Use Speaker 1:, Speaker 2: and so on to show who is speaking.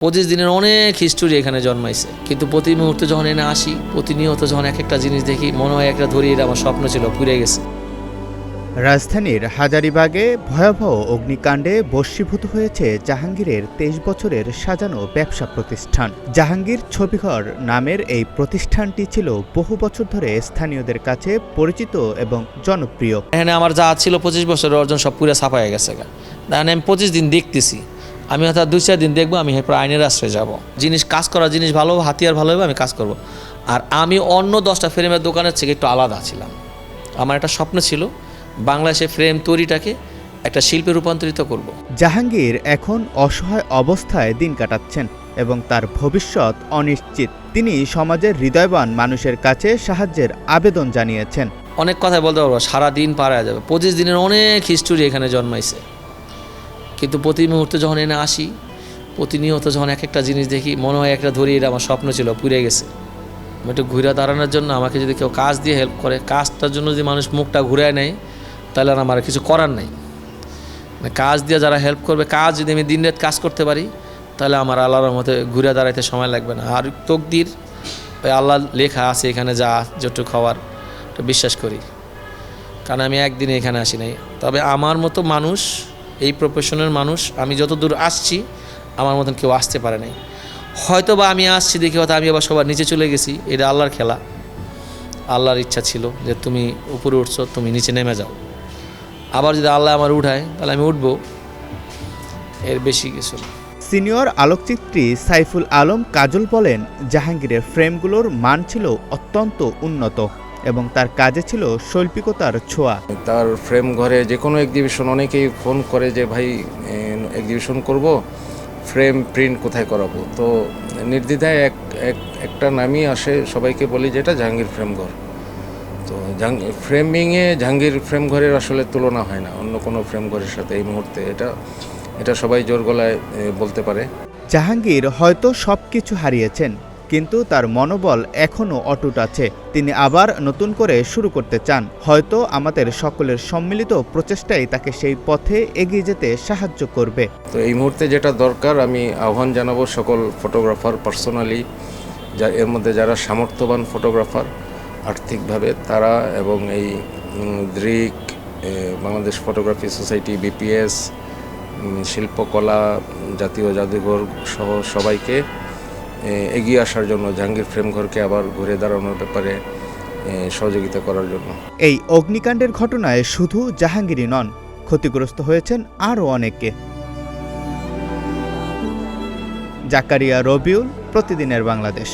Speaker 1: 25 দিনের অনেক হিস্টোরি এখানে জন্মাইছে, কিন্তু প্রতি মুহূর্তে যখন এনে আসি, প্রতিনিয়ত যখন এক একটা জিনিস দেখি, মনে হয় একটা ধরি এটা আমার স্বপ্ন ছিল, পুড়ে গেছে।
Speaker 2: রাজধানীর হাজারীবাগে ভয়াবহ অগ্নিকাণ্ডে ভস্মীভূত হয়েছে জাহাঙ্গীরের 23 বছরের সাজানো ব্যবসা প্রতিষ্ঠান। জাহাঙ্গীর ছবিঘর নামের এই প্রতিষ্ঠানটি ছিল বহু বছর ধরে স্থানীয়দের কাছে পরিচিত এবং জনপ্রিয়।
Speaker 1: এখানে আমার যা ছিল 25 বছরের অর্জন সব পুরো ছাপা হয়ে গেছে। আমি 25 দিন দেখতেছি, আমি হয়তো 2-4 দিন দেখবো, আমি এরপর আইনের আশ্রয়ে যাব। জিনিস কাজ করার জিনিস ভালো, হাতিয়ার ভালো হবে, আমি কাজ করব। আর আমি অন্য 10টা ফ্রেমের দোকানের থেকে একটু আলাদা ছিলাম। আমার একটা স্বপ্ন ছিল বাংলাদেশে ফ্রেম তৈরিটাকে একটা শিল্পে রূপান্তরিত করব।
Speaker 2: জাহাঙ্গীর এখন অসহায় অবস্থায় দিন কাটাচ্ছেন এবং তার ভবিষ্যৎ অনিশ্চিত। তিনি সমাজের হৃদয়বান মানুষের কাছে সাহায্যের আবেদন জানিয়েছেন।
Speaker 1: অনেক কথাই বলতে পারবো, সারাদিন পারা যাবে। 25 দিনের অনেক হিস্টোরি এখানে জন্মাইছে, কিন্তু প্রতি মুহূর্তে যখন এনে আসি, প্রতিনিয়ত যখন এক একটা জিনিস দেখি, মনে হয় একটা ধরি এটা আমার স্বপ্ন ছিল, পুড়ে গেছে। আমি একটু ঘুরে দাঁড়ানোর জন্য আমাকে যদি কেউ কাজ দিয়ে হেল্প করে, কাজটার জন্য যদি মানুষ মুখটা ঘুরায় নেয়, তাহলে আর আমার কিছু করার নেই। কাজ দিয়ে যারা হেল্প করবে, কাজ যদি আমি দিন রাত কাজ করতে পারি, তাহলে আমার আল্লাহর মতে ঘুরে দাঁড়াইতে সময় লাগবে না। আর তকদির ওই আল্লাহ লেখা আছে এখানে, যা যতটুকু খাওয়ার বিশ্বাস করি, কারণ আমি একদিনে এখানে আসি নাই। তবে আমার মতো মানুষ, এই প্রফেশনের মানুষ, আমি যত দূর আসছি আমার মতন কেউ আসতে পারে নাই। হয়তো বা আমি আসছি দেখে হয়তো আমি আবার সবার নিচে চলে গেছি, এটা আল্লাহর খেলা। আল্লাহর ইচ্ছা ছিল যে তুমি উপরে উঠছো, তুমি নিচে নেমে যাও। আবার যদি আল্লাহ আমার উঠায়, তাহলে আমি উঠবো, এর বেশি কিছু না।
Speaker 2: সিনিয়র আলোকচিত্রী সাইফুল আলম কাজল বলেন, জাহাঙ্গীরের ফ্রেমগুলোর মান ছিল অত্যন্ত উন্নত এবং তার কাজে ছিল শৈল্পিকতার ছোঁয়া।
Speaker 3: তার ফ্রেম ঘরে যে কোনো এক্সিবিশন, অনেকেই ফোন করে যে ভাই এক্সিবিশন করব, ফ্রেম প্রিন্ট কোথায় করাবো। তো নির্দ্বিধায় একটা নামই আসে, সবাইকে বলি যেটা জাহাঙ্গীর ফ্রেম ঘর। তো ফ্রেমিংয়ে জাহাঙ্গীর ফ্রেম ঘরের আসলে তুলনা হয় না অন্য কোনো ফ্রেম ঘরের সাথে এই মুহূর্তে, এটা সবাই জোর গলায় বলতে পারে।
Speaker 2: জাহাঙ্গীর হয়তো সবকিছু হারিয়েছেন, কিন্তু তার মনোবল এখনও অটুট আছে। তিনি আবার নতুন করে শুরু করতে চান। হয়তো আমাদের সকলের সম্মিলিত প্রচেষ্টাই তাকে সেই পথে এগিয়ে যেতে সাহায্য করবে।
Speaker 3: তো এই মুহূর্তে যেটা দরকার, আমি আহ্বান জানাবো সকল ফটোগ্রাফার, পার্সোনালি এর মধ্যে যারা সামর্থ্যবান ফটোগ্রাফার আর্থিকভাবে, তারা এবং এই Drik, Bangladesh photography society, BPS, শিল্পকলা, জাতীয় জাদুঘর সহ সবাইকে এগিয়ে আসার জন্য, জাহাঙ্গীর ফ্রেমঘরকে আবার ঘুরে দাঁড়ানোর ব্যাপারে সহযোগিতা করার জন্য।
Speaker 2: এই অগ্নিকাণ্ডের ঘটনায় শুধু জাহাঙ্গীরই নন, ক্ষতিগ্রস্ত হয়েছেন আরও অনেকে। জাকারিয়া রবিউল, প্রতিদিনের বাংলাদেশ।